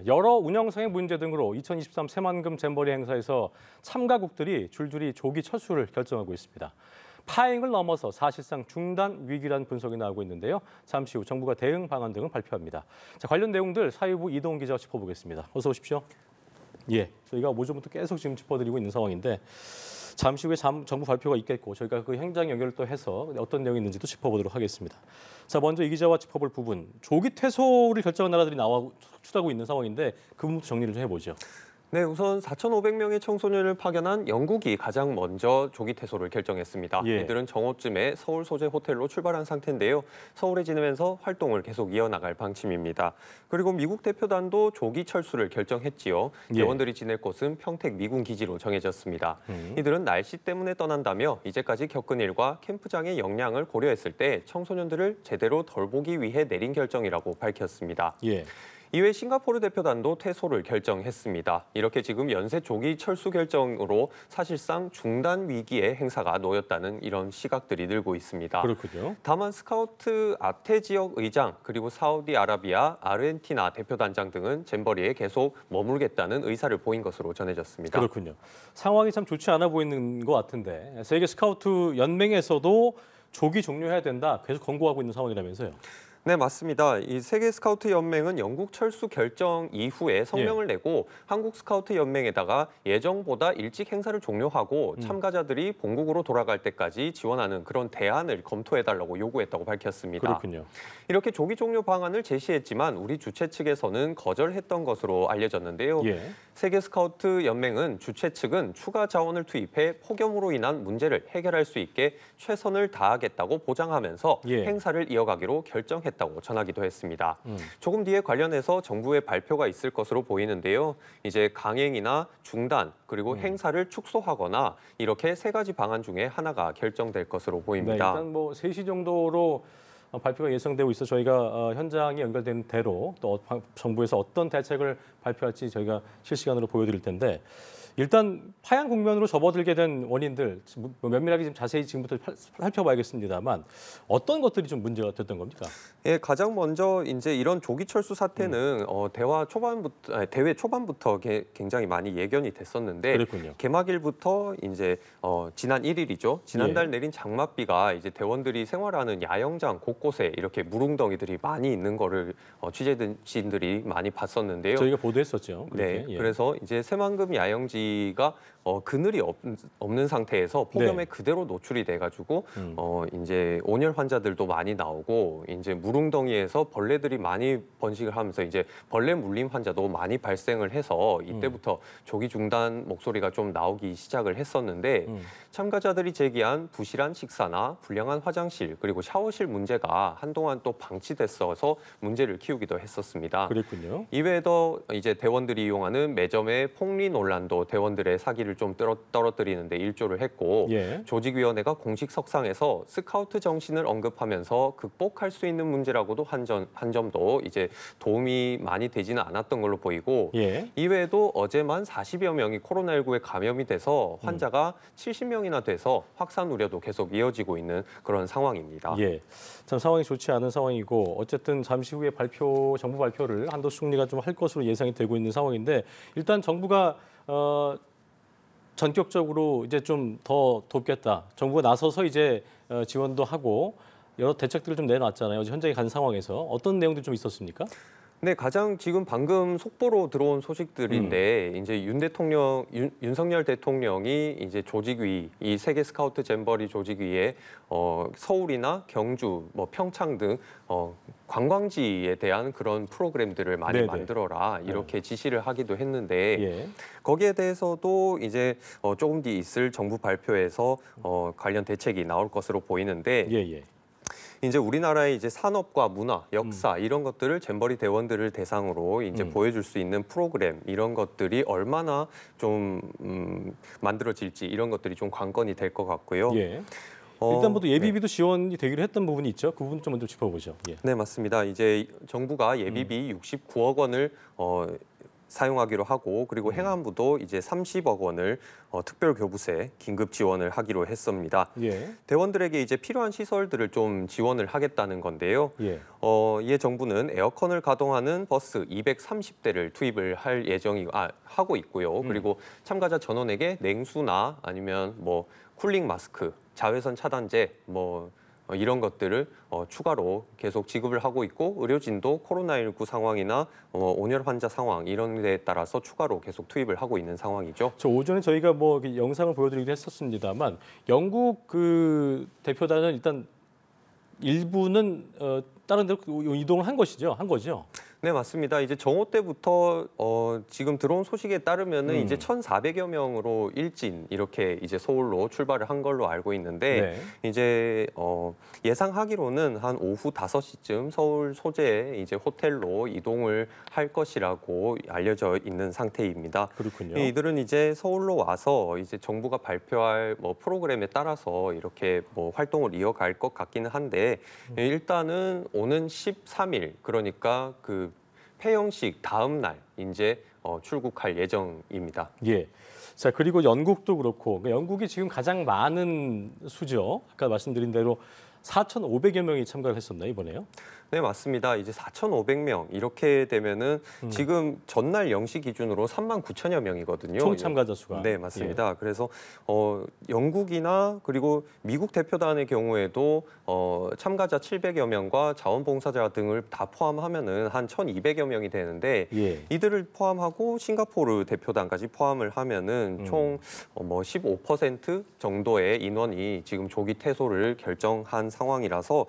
여러 운영상의 문제 등으로 2023 새만금 잼버리 행사에서 참가국들이 줄줄이 조기 철수를 결정하고 있습니다. 파행을 넘어서 사실상 중단 위기라는 분석이 나오고 있는데요. 잠시 후 정부가 대응 방안 등을 발표합니다. 자, 관련 내용들 사회부 이동훈 기자와 짚어보겠습니다. 어서 오십시오. 예, 저희가 오전부터 계속 지금 짚어드리고 있는 상황인데 잠시 후에 정부 발표가 있겠고 저희가 그 현장 연결을 또 해서 어떤 내용이 있는지도 짚어보도록 하겠습니다. 자, 먼저 이 기자와 짚어볼 부분, 조기 퇴소를 결정한 나라들이 추가하고 있는 상황인데 그 부분부터 정리를 좀 해보죠. 네, 우선 4,500명의 청소년을 파견한 영국이 가장 먼저 조기 퇴소를 결정했습니다. 예. 이들은 정오쯤에 서울 소재 호텔로 출발한 상태인데요. 서울에 지내면서 활동을 계속 이어나갈 방침입니다. 그리고 미국 대표단도 조기 철수를 결정했지요. 예. 대원들이 지낼 곳은 평택 미군 기지로 정해졌습니다. 이들은 날씨 때문에 떠난다며 이제까지 겪은 일과 캠프장의 역량을 고려했을 때 청소년들을 제대로 덜보기 위해 내린 결정이라고 밝혔습니다. 예. 이외 싱가포르 대표단도 퇴소를 결정했습니다. 이렇게 지금 연쇄 조기 철수 결정으로 사실상 중단 위기의 행사가 놓였다는 이런 시각들이 늘고 있습니다. 그렇군요. 다만 스카우트 아태 지역 의장 그리고 사우디아라비아, 아르헨티나 대표단장 등은 잼버리에 계속 머물겠다는 의사를 보인 것으로 전해졌습니다. 그렇군요. 상황이 참 좋지 않아 보이는 것 같은데 세계 스카우트 연맹에서도 조기 종료해야 된다 계속 권고하고 있는 상황이라면서요. 네, 맞습니다. 이 세계 스카우트 연맹은 영국 철수 결정 이후에 성명을 내고 한국 스카우트 연맹에다가 예정보다 일찍 행사를 종료하고 참가자들이 본국으로 돌아갈 때까지 지원하는 그런 대안을 검토해달라고 요구했다고 밝혔습니다. 그렇군요. 이렇게 조기 종료 방안을 제시했지만 우리 주최 측에서는 거절했던 것으로 알려졌는데요. 예. 세계 스카우트 연맹은 주최 측은 추가 자원을 투입해 폭염으로 인한 문제를 해결할 수 있게 최선을 다하겠다고 보장하면서 예. 행사를 이어가기로 결정했다고 전하기도 했습니다. 조금 뒤에 관련해서 정부의 발표가 있을 것으로 보이는데요. 이제 강행이나 중단 그리고 행사를 축소하거나 이렇게 세 가지 방안 중에 하나가 결정될 것으로 네, 보입니다. 일단 뭐 3시 정도로 발표가 예상되고 있어 저희가 현장에 연결된 대로 또 정부에서 어떤 대책을 발표할지 저희가 실시간으로 보여드릴 텐데 일단 파양 국면으로 접어들게 된 원인들 면밀하게 좀 자세히 지금부터 살펴봐야겠습니다만 어떤 것들이 좀 문제가 됐던 겁니까? 예, 가장 먼저 이제 이런 조기 철수 사태는 대회 초반부터 굉장히 많이 예견이 됐었는데 그랬군요. 개막일부터 이제 지난 1일이죠. 지난달 예. 내린 장맛비가 이제 대원들이 생활하는 야영장 곳곳에 이렇게 물웅덩이들이 많이 있는 거를 취재진들이 많이 봤었는데요. 저희가 보도했었죠. 네, 그렇게. 예. 그래서 이제 새만금 야영지가 그늘이 없는 상태에서 폭염에 네. 그대로 노출이 돼가지고 이제 온열 환자들도 많이 나오고 이제 물웅덩이에서 벌레들이 많이 번식을 하면서 이제 벌레 물림 환자도 많이 발생을 해서 이때부터 조기 중단 목소리가 좀 나오기 시작을 했었는데 참가자들이 제기한 부실한 식사나 불량한 화장실 그리고 샤워실 문제가 한동안 또 방치됐어서 문제를 키우기도 했었습니다. 그랬군요. 이외에도 이제 대원들이 이용하는 매점의 폭리 논란도 대원들의 사기를 좀 떨어뜨리는데 일조를 했고 예. 조직위원회가 공식 석상에서 스카우트 정신을 언급하면서 극복할 수 있는 문제라고도 한 점도 이제 도움이 많이 되지는 않았던 걸로 보이고 예. 이외에도 어제만 40여 명이 코로나19에 감염이 돼서 환자가 70명이나 돼서 확산 우려도 계속 이어지고 있는 그런 상황입니다. 예, 참 상황이 좋지 않은 상황이고 어쨌든 잠시 후에 정부 발표를 한도수 총리가 좀 할 것으로 예상이 되고 있는 상황인데 일단 정부가 전격적으로 이제 좀 더 돕겠다. 정부가 나서서 이제 지원도 하고 여러 대책들을 좀 내놨잖아요. 현장에 간 상황에서 어떤 내용들이 좀 있었습니까? 네, 가장 지금 방금 속보로 들어온 소식들인데 이제 윤석열 대통령이 이제 조직위 이 세계 스카우트 잼버리 조직위에 서울이나 경주, 뭐 평창 등 관광지에 대한 그런 프로그램들을 많이 네네. 만들어라 이렇게 지시를 하기도 했는데 예. 거기에 대해서도 이제 조금 뒤 있을 정부 발표에서 관련 대책이 나올 것으로 보이는데. 예. 이제 우리나라의 이제 산업과 문화, 역사 이런 것들을 잼버리 대원들을 대상으로 이제 보여줄 수 있는 프로그램 이런 것들이 얼마나 좀 만들어질지 이런 것들이 좀 관건이 될 것 같고요. 예. 일단 모두 예비비도 지원이 되기로 했던 부분이 있죠. 그 부분 좀 먼저 짚어보죠. 예. 네, 맞습니다. 이제 정부가 예비비 69억 원을 사용하기로 하고 그리고 행안부도 이제 30억 원을 특별교부세 긴급 지원을 하기로 했습니다. 예. 대원들에게 이제 필요한 시설들을 좀 지원을 하겠다는 건데요. 예. 이에 정부는 에어컨을 가동하는 버스 230대를 투입을 할 하고 있고요. 그리고 참가자 전원에게 냉수나 아니면 뭐 쿨링 마스크, 자외선 차단제 이런 것들을 추가로 계속 지급을 하고 있고 의료진도 코로나19 상황이나 온열 환자 상황 이런 데에 따라서 추가로 계속 투입을 하고 있는 상황이죠. 저 오전에 저희가 뭐 영상을 보여드리기도 했었습니다만 영국 그 대표단은 일단 일부는 다른 데로 이동을 한 것이죠, 한 거죠. 네, 맞습니다. 이제 정오 때부터 지금 들어온 소식에 따르면은 이제 1,400여 명으로 일진 이렇게 이제 서울로 출발을 한 걸로 알고 있는데 이제 예상하기로는 한 오후 5시쯤 서울 소재 이제 호텔로 이동을 할 것이라고 알려져 있는 상태입니다. 그렇군요. 이들은 이제 서울로 와서 이제 정부가 발표할 프로그램에 따라서 이렇게 활동을 이어갈 것 같기는 한데 일단은 오는 13일 그러니까 그 폐영식 다음 날 이제 출국할 예정입니다. 예. 자, 그리고 영국도 그렇고 그러니까 영국이 지금 가장 많은 수죠. 아까 말씀드린 대로 4,500여 명이 참가를 했었나요, 이번에요? 네, 맞습니다. 이제 4,500명 이렇게 되면은 지금 전날 0시 기준으로 39,000여 명이거든요. 총 참가자 수가. 네, 맞습니다. 그래서 영국이나 그리고 미국 대표단의 경우에도 참가자 700여 명과 자원봉사자 등을 다 포함하면은 한 1,200여 명이 되는데 이들을 포함하고 싱가포르 대표단까지 포함을 하면은 총 15% 정도의 인원이 지금 조기 퇴소를 결정한 상황이라서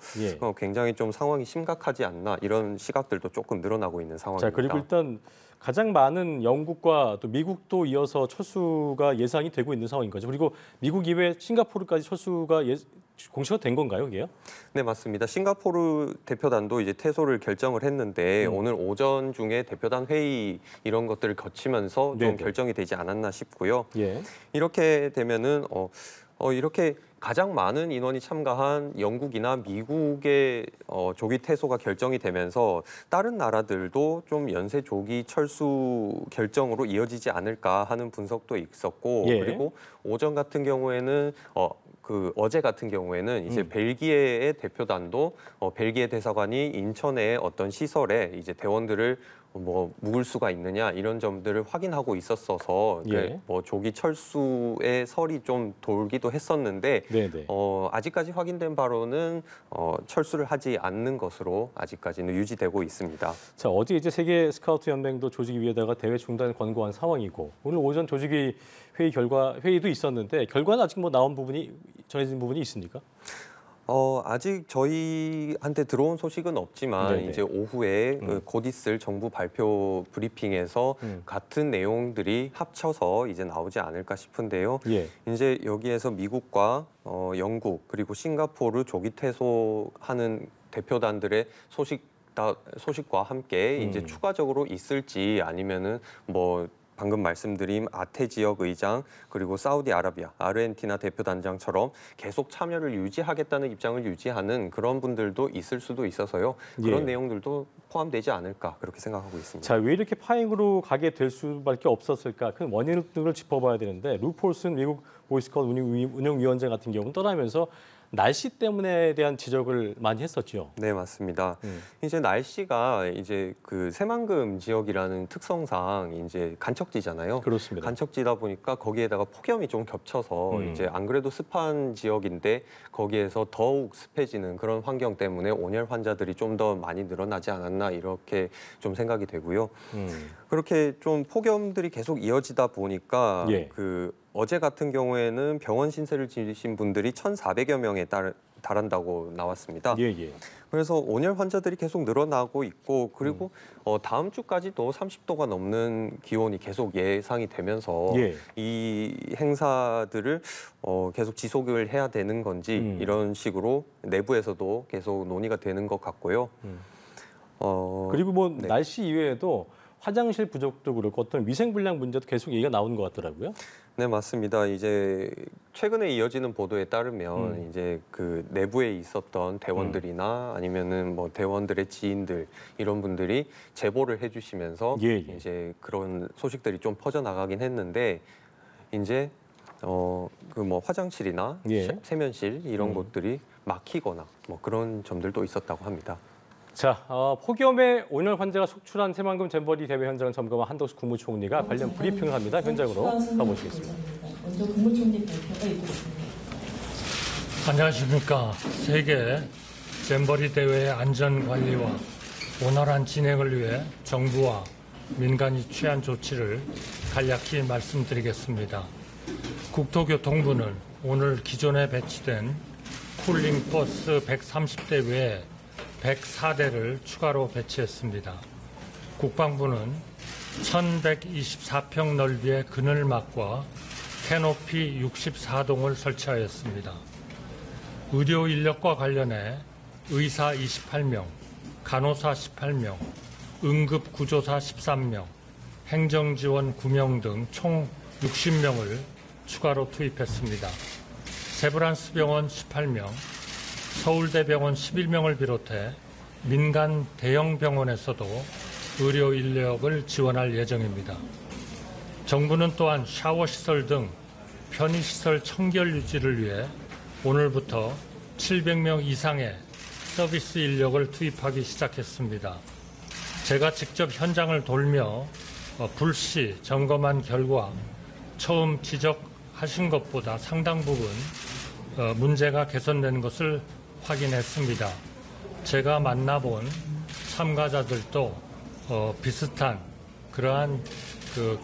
굉장히 좀 상황이 심각하지 않나 이런 시각들도 조금 늘어나고 있는 상황입니다. 자, 그리고 일단 가장 많은 영국과 또 미국도 이어서 철수가 예상이 되고 있는 상황인 거죠. 그리고 미국 이외 싱가포르까지 철수가 공시가 된 건가요, 이게요? 네, 맞습니다. 싱가포르 대표단도 이제 퇴소를 결정을 했는데 오늘 오전 중에 대표단 회의 이런 것들을 거치면서 좀 결정이 되지 않았나 싶고요. 이렇게 되면은 이렇게 가장 많은 인원이 참가한 영국이나 미국의 조기 퇴소가 결정이 되면서 다른 나라들도 좀 연쇄 조기 철수 결정으로 이어지지 않을까 하는 분석도 있었고 그리고 오전 같은 경우에는 어제 같은 경우에는 이제 벨기에의 대표단도 벨기에 대사관이 인천의 어떤 시설에 이제 대원들을 묵을 수가 있느냐 이런 점들을 확인하고 있었어서 조기 철수의 설이 좀 돌기도 했었는데 아직까지 확인된 바로는 철수를 하지 않는 것으로 아직까지는 유지되고 있습니다. 자, 어제 이제 세계 스카우트 연맹도 조직위 위에다가 대회 중단을 권고한 상황이고 오늘 오전 조직위 회의도 있었는데 결과는 아직 나온 부분이 전해진 부분이 있습니까? 아직 저희한테 들어온 소식은 없지만 이제 오후에 곧 있을 정부 발표 브리핑에서 같은 내용들이 합쳐서 이제 나오지 않을까 싶은데요. 이제 여기에서 미국과 영국 그리고 싱가포르 조기 퇴소하는 대표단들의 소식과 함께 이제 추가적으로 있을지 아니면은 방금 말씀드린 아태 지역 의장 그리고 사우디아라비아, 아르헨티나 대표단장처럼 계속 참여를 유지하겠다는 입장을 유지하는 그런 분들도 있을 수도 있어서요. 그런 내용들도 포함되지 않을까 그렇게 생각하고 있습니다. 자, 왜 이렇게 파행으로 가게 될 수밖에 없었을까? 그 원인 등을 짚어봐야 되는데 루 폴슨 미국 보이스카우트 운영위원장 같은 경우는 떠나면서 날씨 때문에 대한 지적을 많이 했었죠. 네, 맞습니다. 이제 날씨가 이제 그 새만금 지역이라는 특성상 이제 간척지잖아요. 그렇습니다. 간척지다 보니까 거기에다가 폭염이 좀 겹쳐서 이제 안 그래도 습한 지역인데 거기에서 더욱 습해지는 그런 환경 때문에 온열 환자들이 좀 더 많이 늘어나지 않았나 이렇게 좀 생각이 되고요. 그렇게 좀 폭염들이 계속 이어지다 보니까 어제 같은 경우에는 병원 신세를 지신 분들이 1,400여 명에 달한다고 나왔습니다. 그래서 온열 환자들이 계속 늘어나고 있고 그리고 다음 주까지도 30도가 넘는 기온이 계속 예상이 되면서 이 행사들을 계속 지속을 해야 되는 건지 이런 식으로 내부에서도 계속 논의가 되는 것 같고요. 그리고 날씨 이외에도 화장실 부족도 그렇고 어떤 위생 불량 문제도 계속 얘기가 나오는 것 같더라고요. 네, 맞습니다. 이제 최근에 이어지는 보도에 따르면 이제 그 내부에 있었던 대원들이나 아니면은 뭐 대원들의 지인들 이런 분들이 제보를 해주시면서 예. 이제 그런 소식들이 좀 퍼져 나가긴 했는데 이제 그 뭐 화장실이나 예. 세면실 이런 곳들이 막히거나 뭐 그런 점들도 있었다고 합니다. 자, 폭염에 온열 환자가 속출한 새만금 잼버리 대회 현장을 점검한 한덕수 국무총리가 관련 브리핑을 합니다. 현장으로 가보시겠습니다. 먼저 국무총리 발표가 있겠습니다. 안녕하십니까. 세계 잼버리 대회의 안전관리와 원활한 진행을 위해 정부와 민간이 취한 조치를 간략히 말씀드리겠습니다. 국토교통부는 오늘 기존에 배치된 쿨링버스 130대 외에 104대를 추가로 배치했습니다. 국방부는 1124평 넓이의 그늘막과 캐노피 64동을 설치하였습니다. 의료 인력과 관련해 의사 28명, 간호사 18명, 응급구조사 13명, 행정지원 9명 등 총 60명을 추가로 투입했습니다. 세브란스병원 18명, 서울대병원 11명을 비롯해 민간 대형 병원에서도 의료 인력을 지원할 예정입니다. 정부는 또한 샤워시설 등 편의시설 청결 유지를 위해 오늘부터 700명 이상의 서비스 인력을 투입하기 시작했습니다. 제가 직접 현장을 돌며 불시 점검한 결과 처음 지적하신 것보다 상당 부분 문제가 개선된 것을 확인했습니다. 제가 만나본 참가자들도 비슷한 그러한 그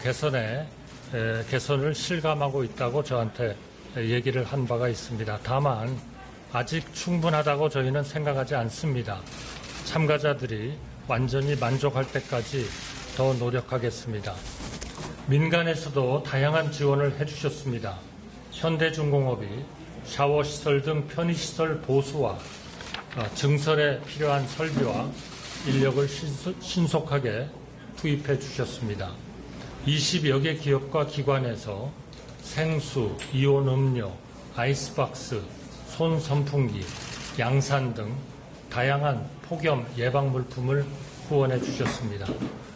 개선을 실감하고 있다고 저한테 얘기를 한 바가 있습니다. 다만 아직 충분하다고 저희는 생각하지 않습니다. 참가자들이 완전히 만족할 때까지 더 노력하겠습니다. 민간에서도 다양한 지원을 해주셨습니다. 현대중공업이 샤워시설 등 편의시설 보수와 증설에 필요한 설비와 인력을 신속하게 투입해 주셨습니다. 20여 개 기업과 기관에서 생수, 이온 음료, 아이스박스, 손 선풍기, 양산 등 다양한 폭염 예방 물품을 후원해 주셨습니다.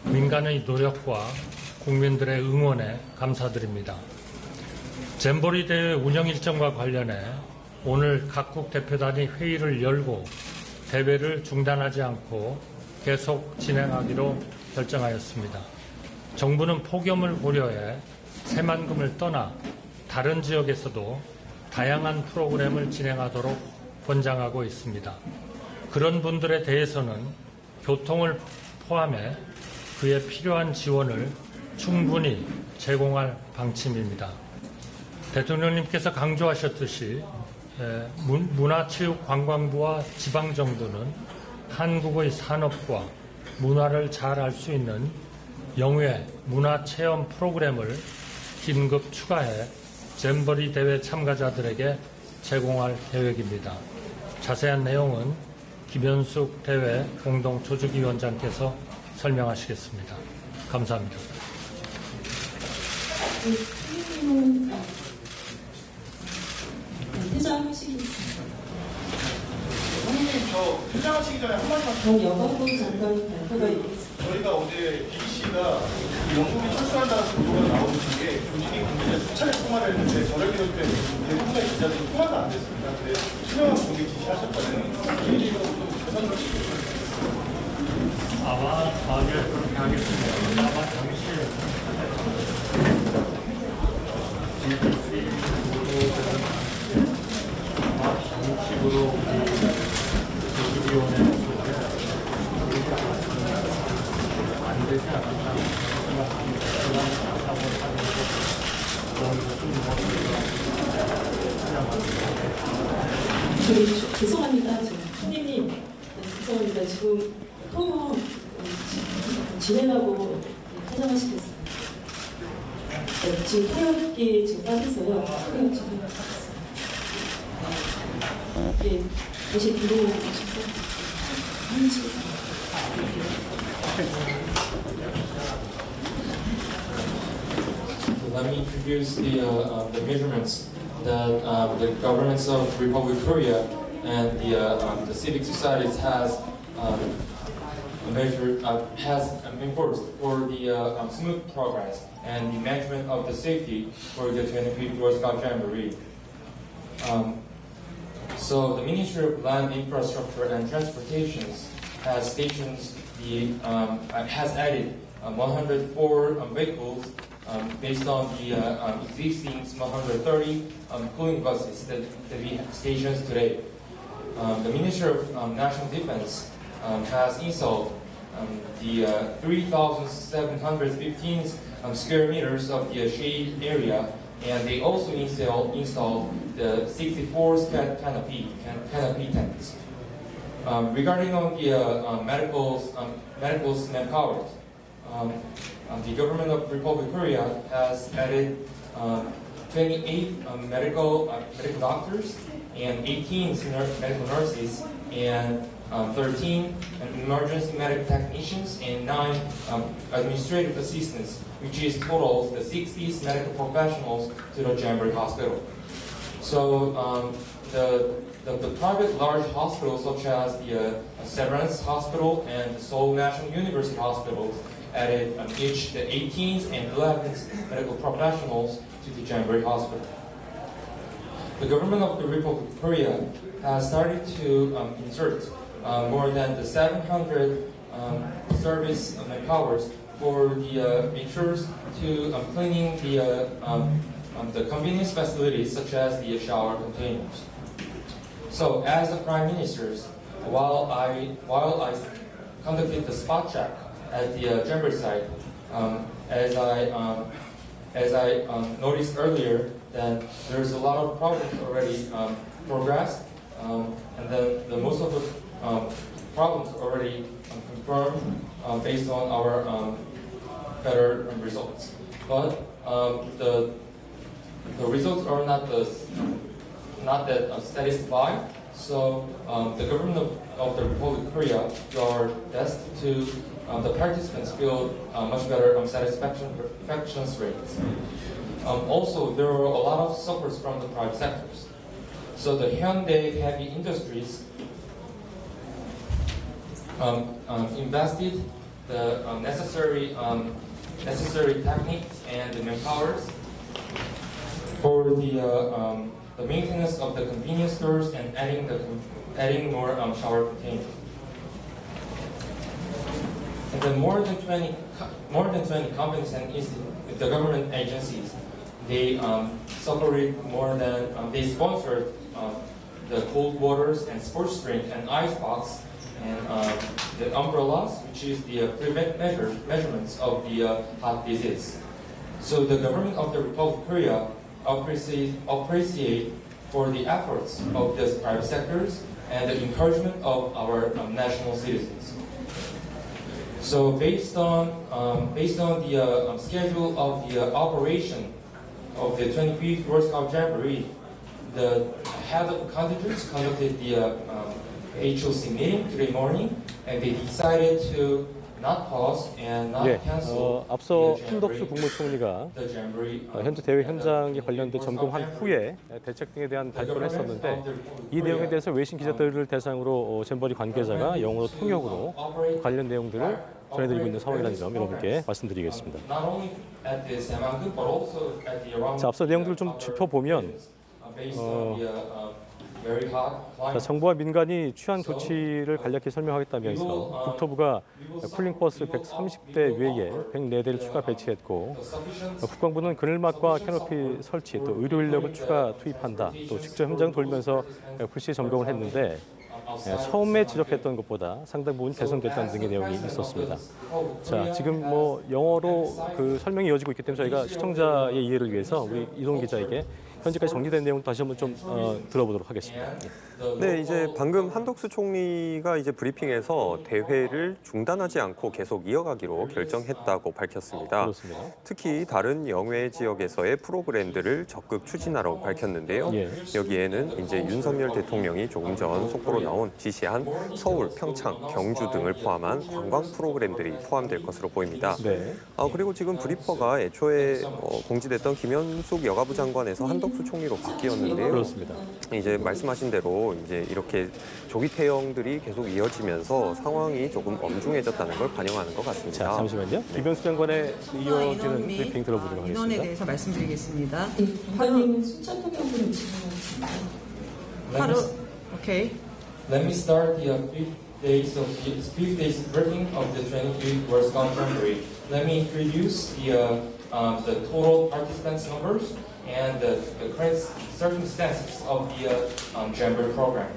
민간의 노력과 국민들의 응원에 감사드립니다. 잼버리 대회 운영 일정과 관련해 오늘 각국 대표단이 회의를 열고 대회를 중단하지 않고 계속 진행하기로 결정하였습니다. 정부는 폭염을 고려해 새만금을 떠나 다른 지역에서도 다양한 프로그램을 진행하도록 권장하고 있습니다. 그런 분들에 대해서는 교통을 포함해 그에 필요한 지원을 충분히 제공할 방침입니다. 대통령님께서 강조하셨듯이 문화체육관광부와 지방정부는 한국의 산업과 문화를 잘 알 수 있는 영외 문화체험 프로그램을 긴급 추가해 잼버리 대회 참가자들에게 제공할 계획입니다. 자세한 내용은 김현숙 대회 공동조직위원장께서 설명하시겠습니다. 감사합니다. 총리님은 퇴장하시겠습니다. 저 퇴장하시기 전에 한마디만 여가부 장관 발표가 있겠습니다. 저희가 어제 BBC가 영국이 철수한다는 보도가 나오는 중에 조직이 국민에 수차례 통화를 했는데 저녁 기록 때 대부분의 기자들이 통화가 안 됐습니다. 근데 수명한 공개 지시하셨다는 개인적으로 좀 개선을 아마 그렇게 하겠습니다. 아마 당시에 BBC 보도들은 아마 정식으로 조직위원회 속에 안 되지 않을까 생각합니다. 죄송합니다. 총리님, 죄송합니다. 지금 통화 진행하고 퇴장하시겠습니다. 네, 지금 타협기 지금 빠져서요. 타협 진행하고 있습니다. 예, 다시 들어오셔서 let me introduce the measurements that the governments of Republic of Korea and the civic societies has enforced for the smooth progress and the management of the safety for the 25th World Scout Jamboree. So the Ministry of Land Infrastructure and Transportation has has added 104 vehicles based on the existing 130 cooling buses that we have stations today. The Ministry of National Defense has installed the 3,715 square meters of the shade area, and they also installed the 64 canopy tents. Regarding on the medical manpower, the government of Republic of Korea has added 28 medical doctors and 18 medical nurses and 13 emergency medical technicians and 9 administrative assistants, which is total the 60 medical professionals to the Jamboree Hospital. So the private large hospitals such as the Severance Hospital and the Seoul National University Hospital added each the 18th and 11th medical professionals to the Jamboree Hospital. The government of the Republic of Korea has started to insert more than the 700 service manpowers for the measures to cleaning the convenience facilities such as the shower containers. So, as the Prime Minister's, while I conducted the spot check at the Jamboree site, as I noticed earlier that there's a lot of problems already progressed, and then most of the problems already confirmed based on our better results. But the results are not that satisfied. So the government of the Republic of Korea are best to the participants feel much better satisfaction rates. Also, there are a lot of supports from the private sectors. So the Hyundai Heavy Industries invested the necessary techniques and the manpowers for the maintenance of the convenience stores and adding more shower containers. And then more than 20 companies and the government agencies, they supported more than they sponsored the cold waters and sports drink and ice box and the umbrellas, which is the prevent measurements of the hot disease. So the government of the Republic of Korea appreciate for the efforts of the private sectors and the encouragement of our national citizens. So based on the schedule of the operation of the 25th World Scout Jamboree, the head of the contingents conducted the HOC meeting today morning, and they decided to not pause and not cancel. 앞서 the 한덕수 Jamboree. 국무총리가 The Jamboree, 현재 대회 현장에 관련된 점검한 후에 대책 등에 대한 발표를 했었는데 이 내용에 대해서 외신 기자들을 대상으로 잼버리 관계자가 영어로 통역으로 관련 내용들을 전해드리고 있는 상황이라는 점 여러분께 말씀드리겠습니다. not only at the Saemangeum, but also at the around 자, 앞서 내용들을 좀 짚어보면 based on the very hot climate. 정부와 민간이 취한 조치를 간략히 설명하겠다면서 국토부가 쿨링버스 130대 외에 104대를 추가 배치했고 국방부는 그늘막과 캐노피 설치, 또 의료 인력을 추가 투입한다. 또 직접 현장 돌면서 불시 점검을 했는데 처음에 지적했던 것보다 상당 부분 개선됐다는 등의 내용이 있었습니다. 자, 지금 뭐 영어로 그 설명이 이어지고 있기 때문에 저희가 시청자의 이해를 위해서 우리 이동 기자에게 현재까지 정리된 내용을 다시 한번 좀 들어보도록 하겠습니다. 네, 이제 방금 한덕수 총리가 이제 브리핑에서 대회를 중단하지 않고 계속 이어가기로 결정했다고 밝혔습니다. 그렇습니다. 특히 다른 영외 지역에서의 프로그램들을 적극 추진하라고 밝혔는데요. 예. 여기에는 이제 윤석열 대통령이 조금 전 속보로 나온 지시한 서울, 평창, 경주 등을 포함한 관광 프로그램들이 포함될 것으로 보입니다. 네. 그리고 지금 브리퍼가 애초에 공지됐던 김현숙 여가부 장관에서 한덕수 총리로 바뀌었는데요. 그렇습니다. 이제 말씀하신 대로 이제 이렇게 조기 퇴영들이 계속 이어지면서 상황이 조금 엄중해졌다는 걸 반영하는 것 같습니다. 자, 잠시만요. 김현수 장관의 이어지는 브리핑 들어보도록 인원에 하겠습니다. 대해서 말씀드리겠습니다. 장관님은 순천 통역으로 진행하겠습니다. 바로 오케이. Let me start the fifth days briefing of the 23rd World Scout Jamboree. Let me introduce the total participants numbers and the current circumstances of the Jamboree program.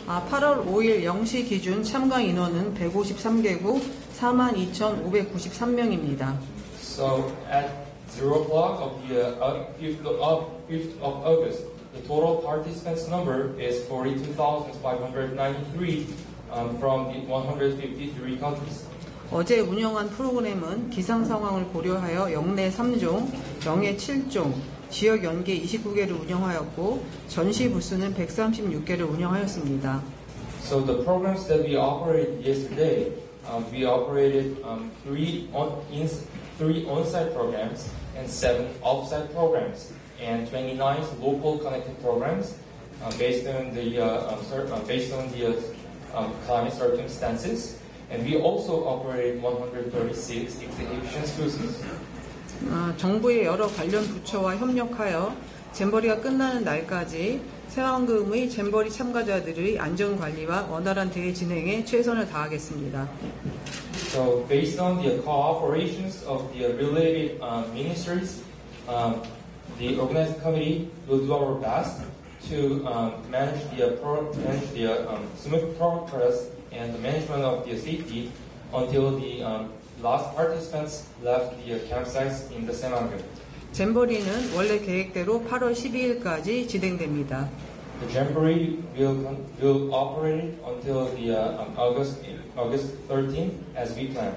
8월 5일 0시 기준 참가 인원은 153개국 42,593명입니다. So at 0 o'clock of the 5th of August, the total participants number is 42,593 from the 153 countries. 어제 운영한 프로그램은 기상 상황을 고려하여 영내 3종, 영해 7종, 지역 연계 29개를 운영하였고 전시 부스는 136개를 운영하였습니다. So the programs that we operated yesterday, we operated three on-site programs and 7 off-site programs and 29 local connected programs based on the climate circumstances. And we also operated 136 exhibition booths. 정부의 여러 관련 부처와 협력하여 잼버리가 끝나는 날까지 새만금의 잼버리 참가자들의 안전관리와 원활한 대회 진행에 최선을 다하겠습니다. So based on the cooperations of the related ministries, the organizing committee will do our best to manage the smooth progress and the management of the safety until the last participants left the campsites in the Saemanggeum. 잼버리는 원래 계획대로 8월 12일까지 진행됩니다. The Jamboree will operate until the August 13th as we planned.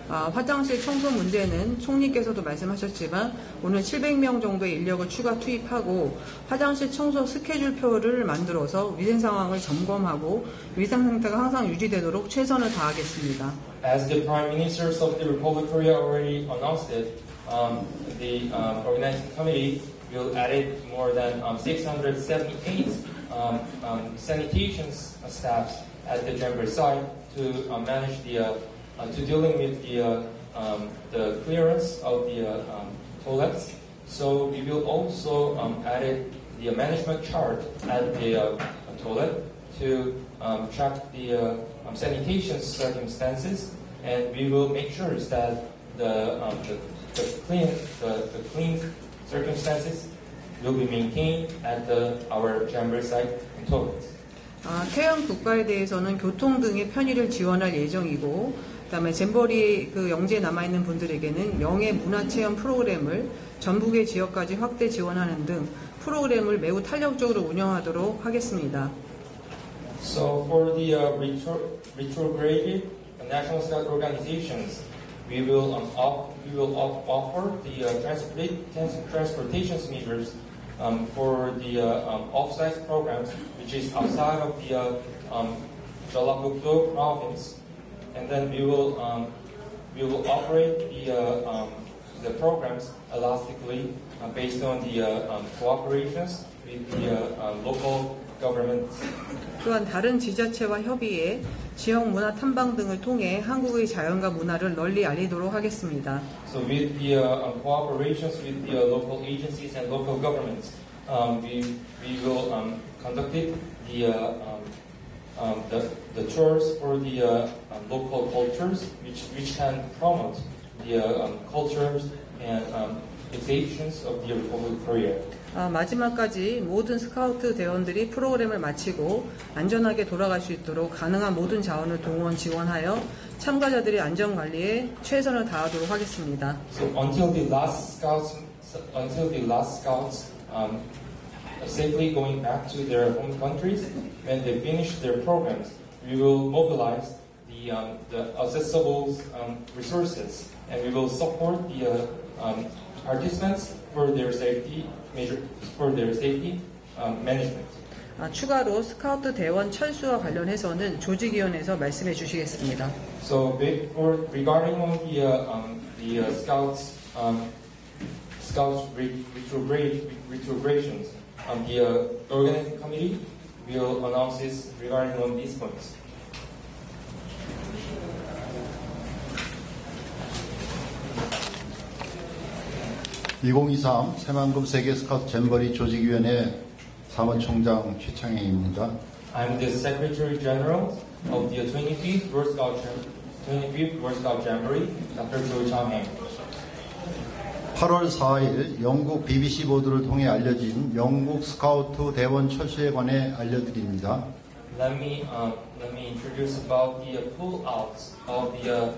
화장실 청소 문제는 총리께서도 말씀하셨지만 오늘 700명 정도의 인력을 추가 투입하고 화장실 청소 스케줄표를 만들어서 위생 상황을 점검하고 위생 상태가 항상 유지되도록 최선을 다하겠습니다. As the Prime Ministers of the Republic of Korea already announced it, the organizing committee will add more than 678 sanitation staffs at the Jamboree site to manage to dealing with the clearance of the toilets. So we will also add the management chart at the toilet to track the sanitation circumstances, and we will make sure that the clean circumstances will be maintained at our Jamboree site and toilets. 태양 국가에 대해서는 교통 등의 편의를 지원할 예정이고, 그다음에 잼버리 영지에 남아있는 분들에게는 영해 문화체험 프로그램을 전북의 지역까지 확대 지원하는 등 프로그램을 매우 탄력적으로 운영하도록 하겠습니다. So for the retrograded national scout organizations, we will offer the transportation measures for the off-site programs, which is outside of the Jeollabuk-do province, and then we will operate the programs elastically based on the cooperations with the local governments. 또한 다른 지자체와 협의해 지역 문화 탐방 등을 통해 한국의 자연과 문화를 널리 알리도록 하겠습니다. So with the cooperations with the local agencies and local governments, we will conduct the tours for the local cultures, which can promote the cultures and exhibitions of the Republic of Korea. 마지막까지 모든 스카우트 대원들이 프로그램을 마치고 안전하게 돌아갈 수 있도록 가능한 모든 자원을 동원 지원하여 참가자들의 안전 관리에 최선을 다하도록 하겠습니다. So until the last scouts safely going back to their home countries, when they finish their programs, we will mobilize the accessible resources, and we will support the participants for their safety management. 추가로 스카우트 대원 철수와 관련해서는 조직위원회에서 말씀해 주시겠습니다. So regarding on the scouts retrogradations, the organizing committee will announce this regarding on these points. (2023) 새만금 세계 스카우트 잼버리 조직위원회 사무총장 최창행입니다. I'm the Secretary General of the 25th World Scout Jamboree, Dr. Joe Chang-haeng. 8월 4일 영국 BBC 보도를 통해 알려진 영국 스카우트 대원 철수에 관해 알려드립니다. Let me introduce about the pull-outs of the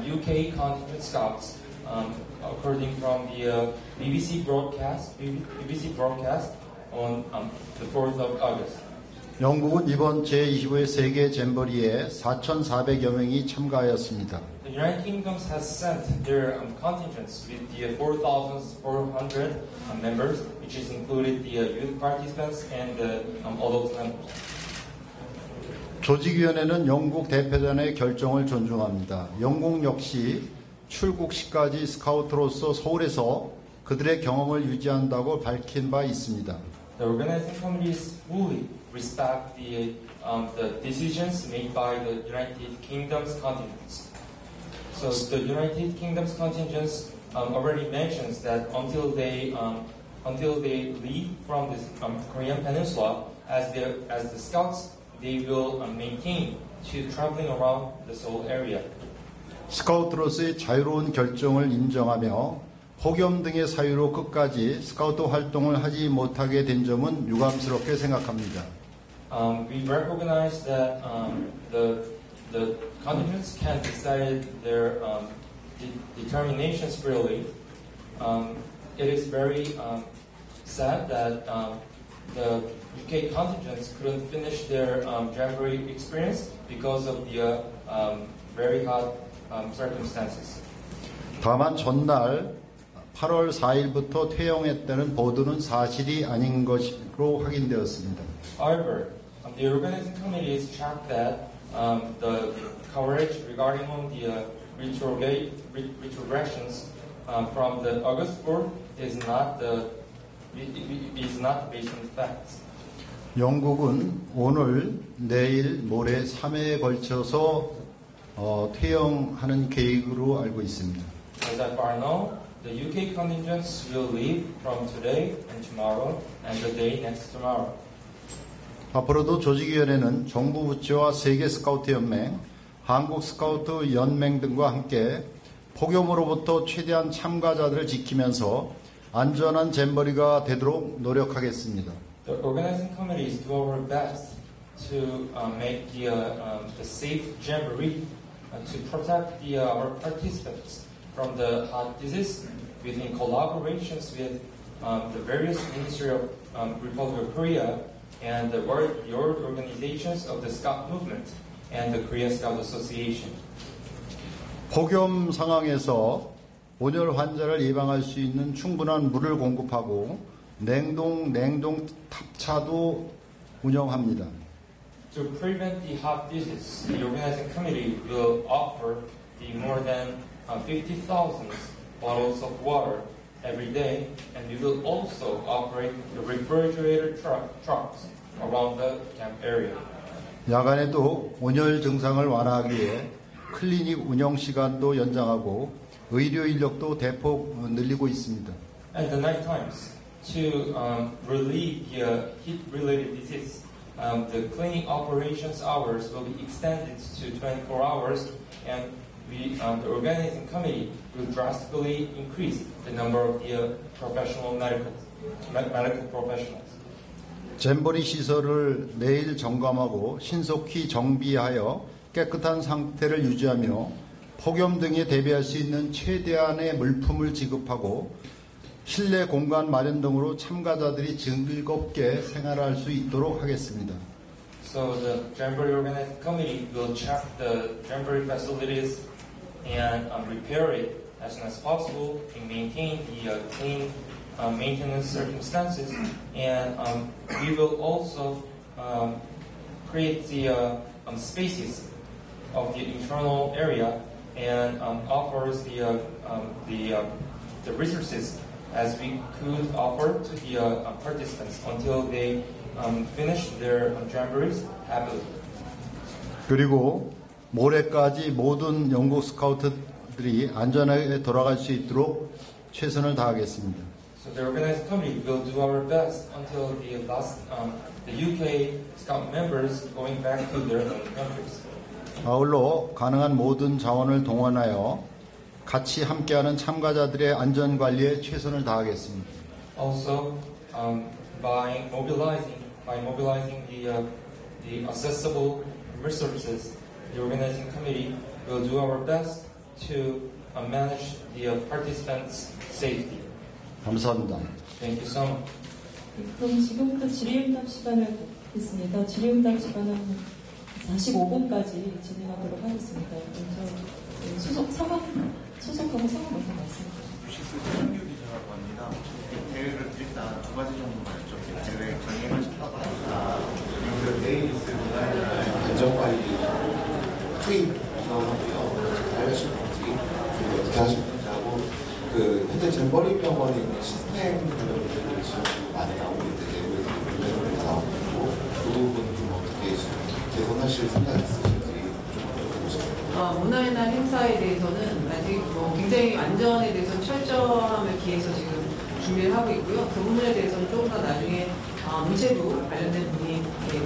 UK contingent scouts according from the BBC broadcast on the 4th of August. 영국은 이번 제25회 세계 잼버리에 4,400여 명이 참가하였습니다. The United Kingdom has sent their contingents with the 4,400 members, which is included the youth participants and the adult members. 조직위원회는 영국 대표단의 결정을 존중합니다. 영국 역시 출국 시까지 스카우트로서 서울에서 그들의 경험을 유지한다고 밝힌 바 있습니다. The organizing committees fully respect the decisions made by the United Kingdom's contingents. So the United Kingdom's contingents already mentions that until they leave from this Korean Peninsula, as the scouts, they will maintain to traveling around the Seoul area. 스카우트로서의 자유로운 결정을 인정하며 폭염 등의 사유로 끝까지 스카우트 활동을 하지 못하게 된 점은 유감스럽게 생각합니다. We recognize that the contingents can decide their determinations freely. It is very sad that the UK contingents couldn't finish their Jamboree experience because of the very hot circumstances. 다만 전날 8월 4일부터 퇴영했다는 보도는 사실이 아닌 것으로 확인되었습니다. However, the organizing committees checked that the coverage regarding on the retrogressions from the August 4th is not based on facts. 영국은 오늘, 내일, 모레 3회에 걸쳐서 퇴영하는 계획으로 알고 있습니다. As I far know, the UK contingents will leave from today and tomorrow and the day next tomorrow. 앞으로도 조직위원회는 정부 부처와 세계 스카우트 연맹, 한국 스카우트 연맹 등과 함께 폭염으로부터 최대한 참가자들을 지키면서 안전한 잼버리가 되도록 노력하겠습니다. The organizing committees do our best to make the safe jamboree to protect our participants from the hot disease within collaborations with the various Ministry of Republic of Korea and the organizations of the Scout movement and the Korean Scout Association. 폭염 상황에서 온열 환자를 예방할 수 있는 충분한 물을 공급하고 냉동 탑차도 운영합니다. To prevent the hot disease, the organizing committee will offer the more than 50,000 bottles of water every day, and we will also operate the refrigerator trucks around the camp area. 야간에도 온열 증상을 완화하기 위해 클리닉 운영 시간도 연장하고 의료 인력도 대폭 늘리고 있습니다. At the night times, to relieve the heat-related disease, the clinic operations hours will be extended to 24 hours, and the organizing committee will drastically increase the number of the medical professionals. 잼버리 시설을 매일 점검하고 신속히 정비하여 깨끗한 상태를 유지하며 폭염 등에 대비할 수 있는 최대한의 물품을 지급하고 실내 공간 마련 등으로 참가자들이 즐겁게 생활할 수 있도록 하겠습니다. So the Jamboree Organizing Committee will check the Jamboree facilities and repair it as soon as possible and maintain the clean maintenance circumstances. And we will also create the spaces of the internal area and offers the resources as we could offer to the participants until they finish their jamborees happily. 그리고 모레까지 모든 영국 스카우트들이 안전하게 돌아갈 수 있도록 최선을 다하겠습니다. So the organizing committee will do our best until the UK Scout members going back to their own countries. 아울러 가능한 모든 자원을 동원하여 같이 함께하는 참가자들의 안전 관리에 최선을 다하겠습니다. Also, by mobilizing the accessible resources, the organizing committee will do our best to manage the participants' safety. 감사합니다. Thank you so much. 그럼 지금부터 질의응답 시간을 갖겠습니다. 질의응답 시간은 45분까지 진행하도록 하겠습니다. 먼저 소속하고 상황 먼저 말씀해주세요. 주식수 최영규 기자라고 합니다. 계획을 일단 두 가지 정도만 여쭤볼게요. 계획 정리하셨다고 하니까 내일 있을 안전관리 투입 나오고요. 자율식 방지 어떻게 하실 건지 하고 현재 잼버리 병원에 있는 시스템 문제들이 지금 많이 나오고 있는데 내부에서 문제들이 나오고 있고 그 부분 좀 어떻게 개선하실 생각이 있으신지 좀 여쭤보겠습니다. 문화의 날 행사에 대해서는 아직 굉장히 안전에 대해서 철저함을 기해서 지금 준비를 하고 있고요. 그 부분에 대해서는 조금 더 나중에 문체부 관련된 분이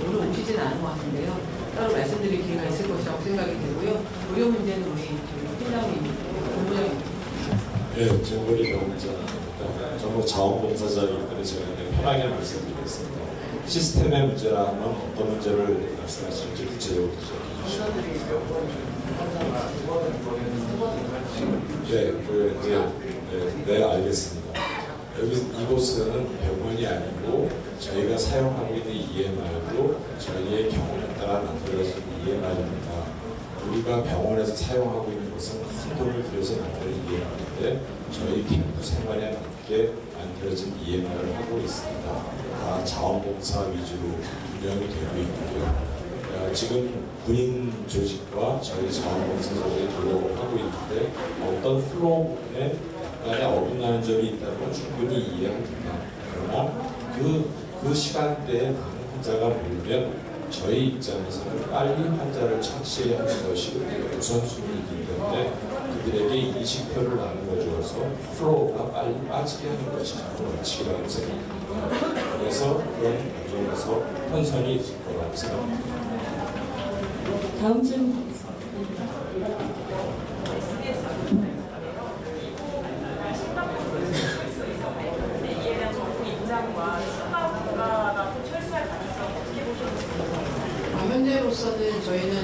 오늘 오시지는 않은 것 같은데요. 따로 말씀드릴 기회가 있을 것이라고 생각이 되고요. 의료 문제는 우리 팀장님, 본부장님. 네, 잼버리 병원장입니다. 전부 자원봉사자이기 때문에 제가 편하게 말씀드리겠습니다. 시스템의 문제라면 어떤 문제를 말씀하실지 구체적으로 환자들이 몇 번 환자가 두 번은 이번에는 네, 알겠습니다. 이곳은 병원이 아니고 저희가 사용하고 있는 EMR도 저희의 경험에 따라 만들어진 EMR입니다. 우리가 병원에서 사용하고 있는 것은 큰 돈을 들여서 만드는 EMR인데 저희 핑크 생활에 맞게 만들어진 EMR을 하고 있습니다. 다 자원봉사 위주로 운영이 되고 있고요. 지금 군인 조직과 저희 자원봉사자들이 노력을 하고 있는데 어떤 플로우에 약간의 어긋나는 점이 있다는 건 충분히 이해합니다. 그러나 그 시간대에 많은 환자가 몰면 저희 입장에서는 빨리 환자를 처치해야 하는 것이 우선순위이기 때문에 그들에게 인식표를 나누어 주어서 플로우가 빨리 빠지게 하는 것이 원칙이라고 생각합니다. 그래서 그런 과정에서 혼선이 있을 거라고 생각합니다. 다음 질문 가겠습니다. 현재로서는 저희는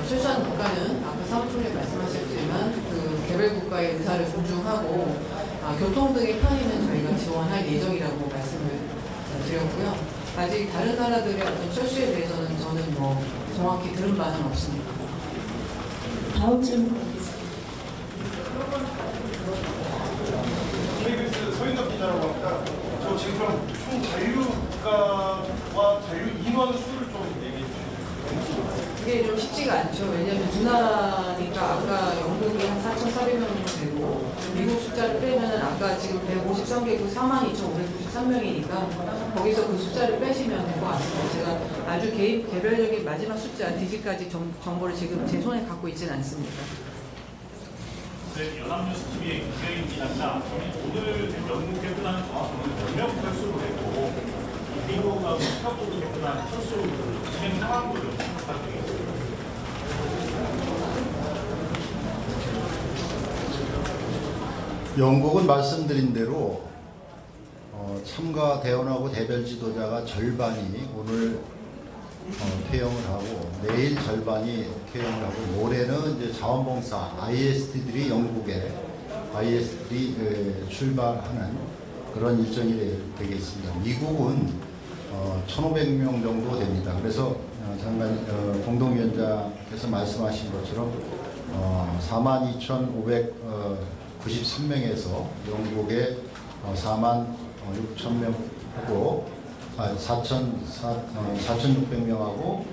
철수한 국가는 아까 사무총리 말씀하셨지만 개별 국가의 의사를 존중하고 교통 등의 편의는 저희가 지원할 예정이라고 말씀을 드렸고요. 아직 다른 나라들의 어떤 철수에 대해서는 저는 정확히 들은 바는 없습니다. 다음 질문 가겠습니다. KBS 서인덕 기자라고 합니다. 저 지금 그럼 총 잔류가와 잔류 인원 수를 좀 얘기해 주시죠. 그게 좀 쉽지가 않죠. 왜냐하면 두 나라니까 아까 영국이 한 4,400명 정도 되고 미국 숫자를 빼면 아까 지금 153개국 42,593명이니까 거기서 그 숫자를 빼시면 될 것 같습니다. 제가 아주 개별적인 마지막 숫자 DG까지 정보를 지금 제 손에 갖고 있지는 않습니다. 네, 연합뉴스 TV의 김경인 기자입니다. 오늘 영국에 끝난 정확도는 몇명 철수로 했고 미국하고 시카고로 끝난 철수 진행 상황도 좀 부탁드리겠습니다. 영국은 말씀드린 대로 참가 대원하고 대별 지도자가 절반이 오늘 퇴영을 하고 내일 절반이 퇴영을 하고 모레는 이제 자원봉사 IST들이 영국에 IST들이 출발하는 그런 일정이 되겠습니다. 미국은 1,500명 정도 됩니다. 그래서 장관 공동위원장께서 말씀하신 것처럼 42,593명에서 영국에 46,000명 하고 4,600명하고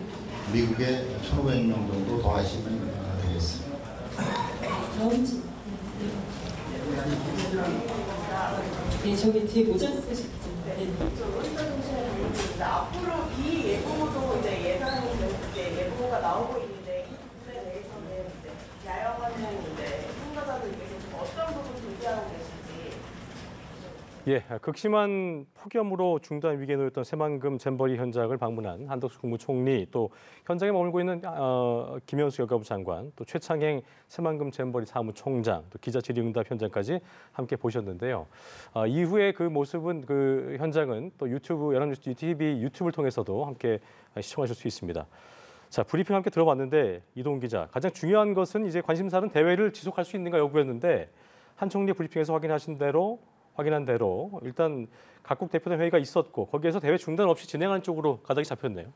미국에 1,500명 정도 더 하시면 되겠습니다. 다음 질문. 네, 저기 뒤에 모자 쓰실 분. 네. 앞으로 이 예보도 이제 예상이 이제 예보가 나오고 있는데 이 부분에 대해서는 이제 야영하는 이제 참가자들께서 좀 어떤 부분 존재하고 계신지. 예, 극심한 폭염으로 중단 위기에 놓였던 새만금 잼버리 현장을 방문한 한덕수 국무총리, 또 현장에 머물고 있는 김현수 여가부 장관, 또 최창행 새만금 잼버리 사무총장, 또 기자 질의응답 현장까지 함께 보셨는데요. 이후에 그 모습은 그 현장은 또 유튜브 연합뉴스 TV 유튜브를 통해서도 함께 시청하실 수 있습니다. 자, 브리핑 함께 들어봤는데 이동훈 기자, 가장 중요한 것은 이제 관심사는 대회를 지속할 수 있는가 여부였는데 한 총리 브리핑에서 확인한 대로 일단 각국 대표단 회의가 있었고 거기에서 대회 중단 없이 진행하는 쪽으로 가닥이 잡혔네요.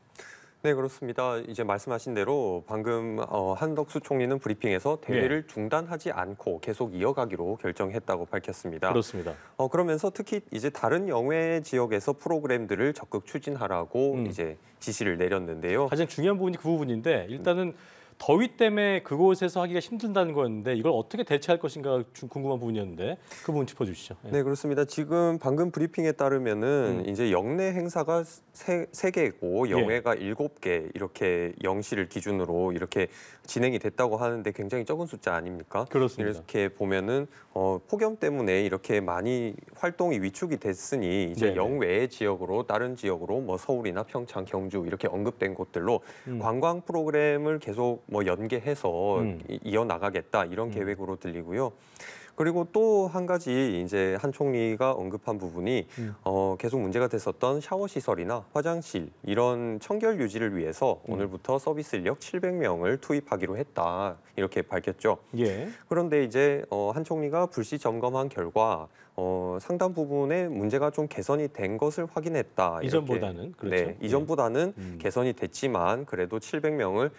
네, 그렇습니다. 이제 말씀하신 대로 방금 한덕수 총리는 브리핑에서 대회를 중단하지 않고 계속 이어가기로 결정했다고 밝혔습니다. 그렇습니다. 그러면서 특히 이제 다른 영외 지역에서 프로그램들을 적극 추진하라고 이제 지시를 내렸는데요. 가장 중요한 부분이 그 부분인데 일단은 더위 때문에 그곳에서 하기가 힘들다는 거였는데 이걸 어떻게 대체할 것인가 궁금한 부분이었는데 그 부분 짚어주시죠. 네, 그렇습니다. 지금 방금 브리핑에 따르면은 이제 영내 행사가 3개고 영외가 7개 이렇게 영시를 기준으로 이렇게 진행이 됐다고 하는데 굉장히 적은 숫자 아닙니까? 그렇습니다. 이렇게 보면은 폭염 때문에 이렇게 많이 활동이 위축이 됐으니 이제 영외의 지역으로 다른 지역으로 뭐 서울이나 평창, 경주 이렇게 언급된 곳들로 관광 프로그램을 계속 뭐 연계해서 이어나가겠다 이런 계획으로 들리고요. 그리고 또 한 가지 이제 한 총리가 언급한 부분이 계속 문제가 됐었던 샤워 시설이나 화장실 이런 청결 유지를 위해서 오늘부터 서비스 인력 700명을 투입하기로 했다 이렇게 밝혔죠. 예. 그런데 이제 한 총리가 불시 점검한 결과 상당 부분에 문제가 좀 개선이 된 것을 확인했다. 이전보다는 그렇죠. 네, 이전보다는 개선이 됐지만 그래도 700명을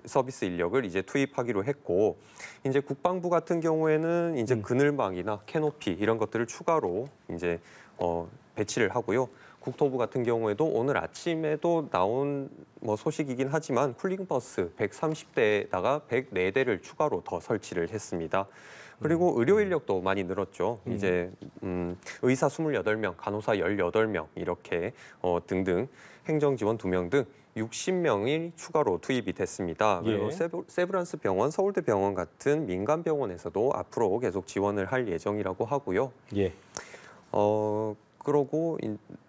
서비스 인력을 이제 투입하기로 했고 이제 국방부 같은 경우에는 이제 그늘망이나 캐노피 이런 것들을 추가로 이제 배치를 하고요. 국토부 같은 경우에도 오늘 아침에도 나온 뭐 소식이긴 하지만 쿨링버스 130대에다가 104대를 추가로 더 설치를 했습니다. 그리고 의료 인력도 많이 늘었죠. 이제 의사 28명, 간호사 18명 이렇게 등등 행정 지원 2명 등 60명이 추가로 투입이 됐습니다. 그리고 세브란스 병원, 서울대 병원 같은 민간 병원에서도 앞으로 계속 지원을 할 예정이라고 하고요. 예. 그러고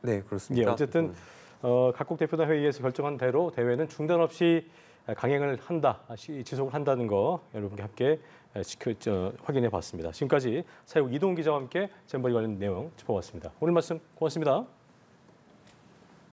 네, 그렇습니다. 예, 어쨌든 각국 대표단 회의에서 결정한 대로 대회는 중단 없이 강행을 한다, 지속을 한다는 거 여러분께 함께 확인해 봤습니다. 지금까지 사회부 이동훈 기자와 함께 잼버리 관련 내용 짚어봤습니다. 오늘 말씀 고맙습니다.